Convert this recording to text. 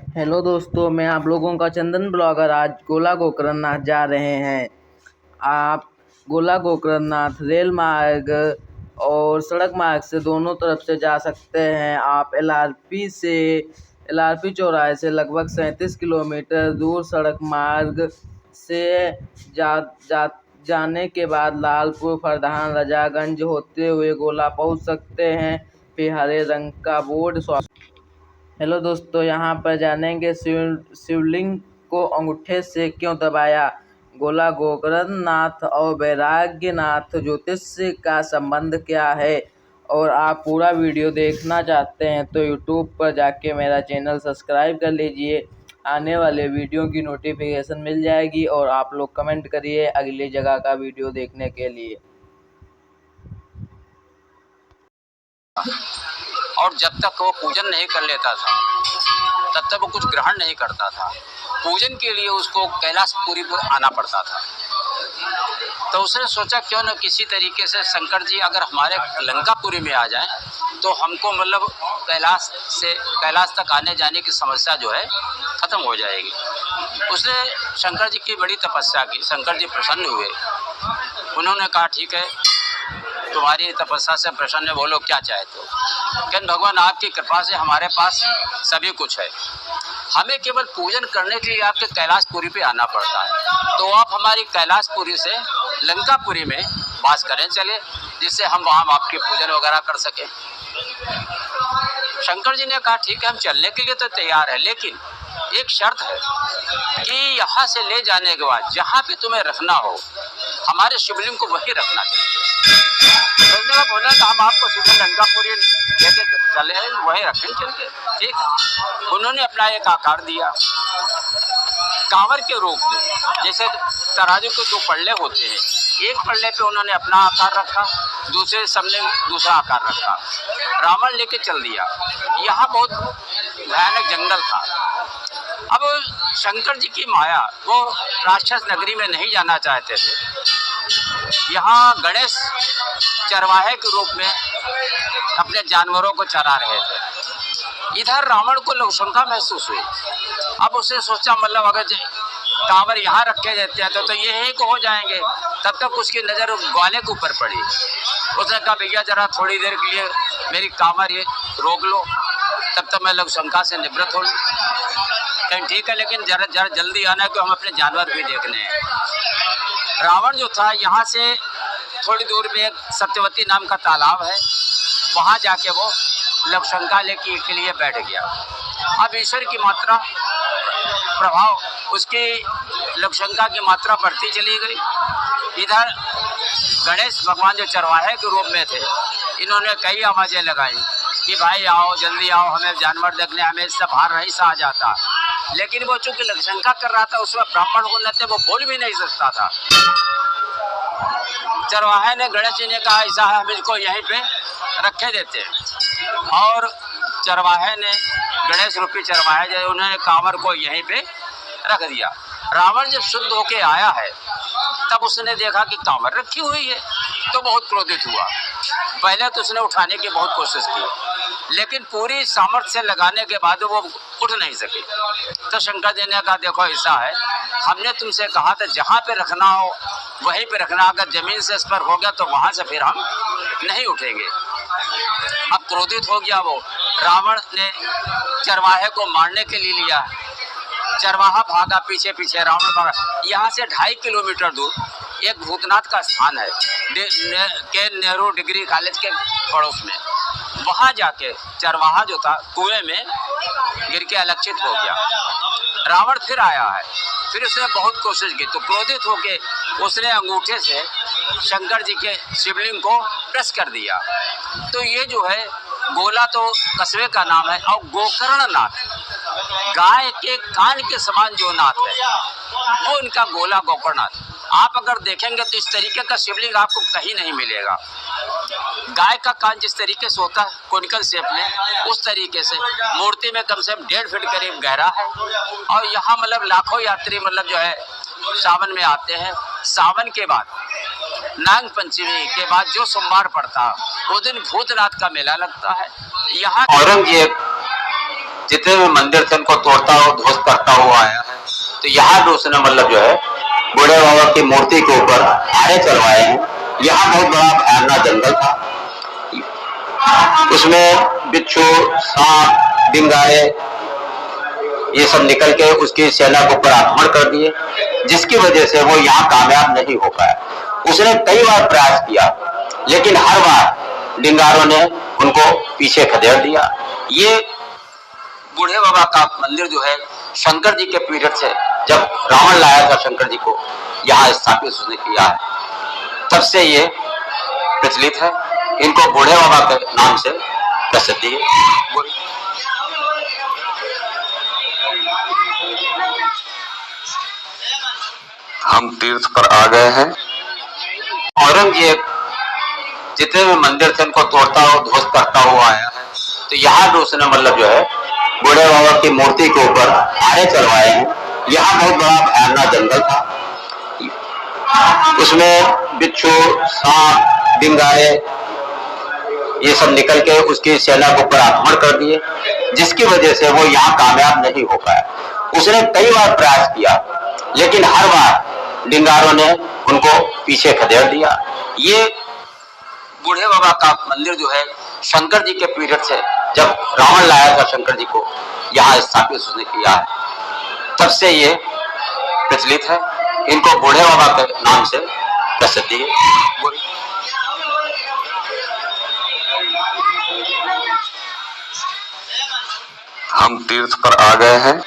Hello दोस्तों, मैं आप लोगों का चंदन ब्लॉगर आज गोला गोकर्णनाथ जा रहे हैं। आप गोला गोकर्णनाथ रेल मार्ग और सड़क मार्ग से दोनों तरफ से जा सकते हैं। आप एलआरपी चौराहे से लगभग 37 किलोमीटर दूर सड़क मार्ग से जाने के बाद लालपुर, फरदान, रजागंज होते हुए गोला पहुंच सकते हैं। फिर हरे रंग का बोर्ड। हेलो दोस्तों, यहाँ पर जानेंगे शिवलिंग को अंगूठे से क्यों दबाया, गोला गोकर्णनाथ और वैराग्यनाथ ज्योतिष का संबंध क्या है। और आप पूरा वीडियो देखना चाहते हैं तो यूट्यूब पर जाके मेरा चैनल सब्सक्राइब कर लीजिए। आने वाले वीडियो की नोटिफिकेशन मिल जाएगी। और आप लोग कमेंट करिए अगली जगह का वीडियो देखने के लिए। और जब तक वो पूजन नहीं कर लेता था तब तक वो कुछ ग्रहण नहीं करता था। पूजन के लिए उसको कैलाशपुरी पर आना पड़ता था। तो उसने सोचा क्यों न किसी तरीके से शंकर जी अगर हमारे लंकापुरी में आ जाएं तो हमको मतलब कैलाश तक आने जाने की समस्या जो है ख़त्म हो जाएगी। उसने शंकर जी की बड़ी तपस्या की। शंकर जी प्रसन्न हुए। उन्होंने कहा ठीक है, तुम्हारी तपस्या से प्रसन्न, बोलो क्या चाहते हो। कहन भगवान आपकी कृपा से हमारे पास सभी कुछ है, हमें केवल पूजन करने के लिए आपके कैलाशपुरी पे आना पड़ता है। तो आप हमारी कैलाशपुरी से लंकापुरी में वास करें चले, जिससे हम वहाँ आपकी पूजन वगैरह कर सकें। शंकर जी ने कहा ठीक है, हम चलने के लिए तो तैयार है, लेकिन एक शर्त है कि यहाँ से ले जाने के बाद जहाँ पे तुम्हें रखना हो हमारे शिवलिंग को वही रखना चाहिए। बोला तो हम आपको सीधे लंकापुरी लेके चले हैं, वही रखें चल के। ठीक है, उन्होंने अपना एक आकार दिया कांवर के रूप में। जैसे तराजू के दो पल्ले होते हैं, एक पल्ले पे उन्होंने अपना आकार रखा, दूसरे सबने दूसरा आकार रखा। रावण लेके चल दिया। यहाँ बहुत भयानक जंगल था। अब शंकर जी की माया, वो राक्षस नगरी में नहीं जाना चाहते थे। यहाँ गणेश चरवाहे के रूप में अपने जानवरों को चरा रहे थे। इधर रावण को लवशंका महसूस हुई। अब उसने सोचा मतलब अगर कांवर यहाँ रखे देते हैं तो यही को हो जाएंगे। तब तक उसकी नज़र ग्वाले के ऊपर पड़ी। उसने कहा भैया जरा थोड़ी देर के लिए मेरी कांवर ये रोक लो, तब तक मैं लवशंका से निवृत्त हो। कहीं ठीक है, लेकिन जरा जल्दी आना है कि हम अपने जानवर भी देखने हैं। रावण जो था यहाँ से थोड़ी दूर में एक सत्यवती नाम का तालाब है, वहाँ जाके वो लवशंका लेके के लिए बैठ गया। अब ईश्वर की मात्रा प्रभाव उसकी लवशंका की मात्रा बढ़ती चली गई। इधर गणेश भगवान जो चरवाहे के रूप में थे, इन्होंने कई आवाज़ें लगाई कि भाई आओ, जल्दी आओ, हमें जानवर देखने, हमें इससे बाहर नहीं सा आ जाता। लेकिन वो चूंकि लवशंका कर रहा था, उसमें ब्राह्मण होने थे, वो बोल भी नहीं सकता था। चरवाहे ने गणेश जी ने कहा ऐसा है, हम इसको यहीं पे रखे देते हैं। और चरवाहे ने, गणेश रूपी चरवाहे जो, उन्होंने कांवर को यहीं पे रख दिया। रावण जब शुद्ध होके आया है तब उसने देखा कि कांवर रखी हुई है, तो बहुत क्रोधित हुआ। पहले तो उसने उठाने की बहुत कोशिश की, लेकिन पूरी सामर्थ्य से लगाने के बाद वो उठ नहीं सके। तो शंकर जी ने कहा देखो ऐसा है, हमने तुमसे कहा था जहाँ पे रखना हो वहीं पे रखना, अगर जमीन से स्पर्श हो गया तो वहाँ से फिर हम नहीं उठेंगे। अब क्रोधित हो गया वो। रावण ने चरवाहे को मारने के लिए लिया। चरवाहा भागा पीछे पीछे, रावण भागा। यहाँ से 2.5 किलोमीटर दूर एक भूतनाथ का स्थान है के नेहरू डिग्री कॉलेज के पड़ोस में। वहाँ जाके चरवाहा जो था कुएं में गिर के अलक्षित हो गया। रावण फिर आया है, फिर उसने बहुत कोशिश की, तो क्रोधित होके उसने अंगूठे से शंकर जी के शिवलिंग को प्रेस कर दिया। तो ये जो है गोला तो कस्बे का नाम है, और गोकर्णनाथ गाय के कान के समान जो नाथ है वो इनका गोला गोकर्णनाथ। आप अगर देखेंगे तो इस तरीके का शिवलिंग आपको कहीं नहीं मिलेगा। गाय का कान जिस तरीके से होता है कोनिकल शेप में, उस तरीके से मूर्ति में कम से कम 1.5 फीट करीब गहरा है। और यहाँ मतलब लाखों यात्री मतलब जो है सावन में आते हैं। सावन के बाद नाग पंचमी के बाद जो सोमवार पड़ता है उस दिन भूतनाथ का मेला लगता है। यहाँ औरंगजेब जितने भी मंदिर थे उनको तोड़ते ध्वस्त करता हुआ आया है। तो यहाँ भी उसने मतलब जो है बूढ़े बाबा की मूर्ति के ऊपर आरे चलवाए हैं। यहाँ बहुत बड़ा भयानक जंगल था, उसमें बिच्छू, सांप, डिंगारे ये सब निकल के उसकी सेना के ऊपर आक्रमण कर दिए, जिसकी वजह से वो यहाँ कामयाब नहीं हो पाया। उसने कई बार प्रयास किया, लेकिन हर बार डिंगारों ने उनको पीछे खदेड़ दिया। ये बूढ़े बाबा का मंदिर जो है शंकर जी के पीरियड से, जब रावण लाया था शंकर जी को यहाँ स्थापित उसने किया है, तब से ये प्रचलित है। इनको बूढ़े बाबा के नाम से प्रसिद्धि है। हम तीर्थ पर आ गए हैं। औरंगजेब जितने भी मंदिर थे उनको तोड़ता और ध्वस्त करता हुआ आया है। तो यहाँ भी उसने मतलब जो है बूढ़े बाबा की मूर्ति के ऊपर आरे चलवाए हैं। यहाँ बहुत बड़ा भयानक जंगल था, उसमें बिच्छू, सांप, डिंगारे ये सब निकल के उसकी सेना के ऊपर आक्रमण कर दिए, जिसकी वजह से वो यहाँ कामयाब नहीं हो पाया। उसने कई बार प्रयास किया, लेकिन हर बार डिंगारों ने उनको पीछे खदेड़ दिया। ये बूढ़े बाबा का मंदिर जो है शंकर जी के पीरियड से, जब रावण लाया था शंकर जी को यहाँ स्थापित उसने किया है, तब से ये प्रचलित है। इनको बूढ़े बाबा के नाम से प्रसिद्धि है। हम तीर्थ पर आ गए हैं।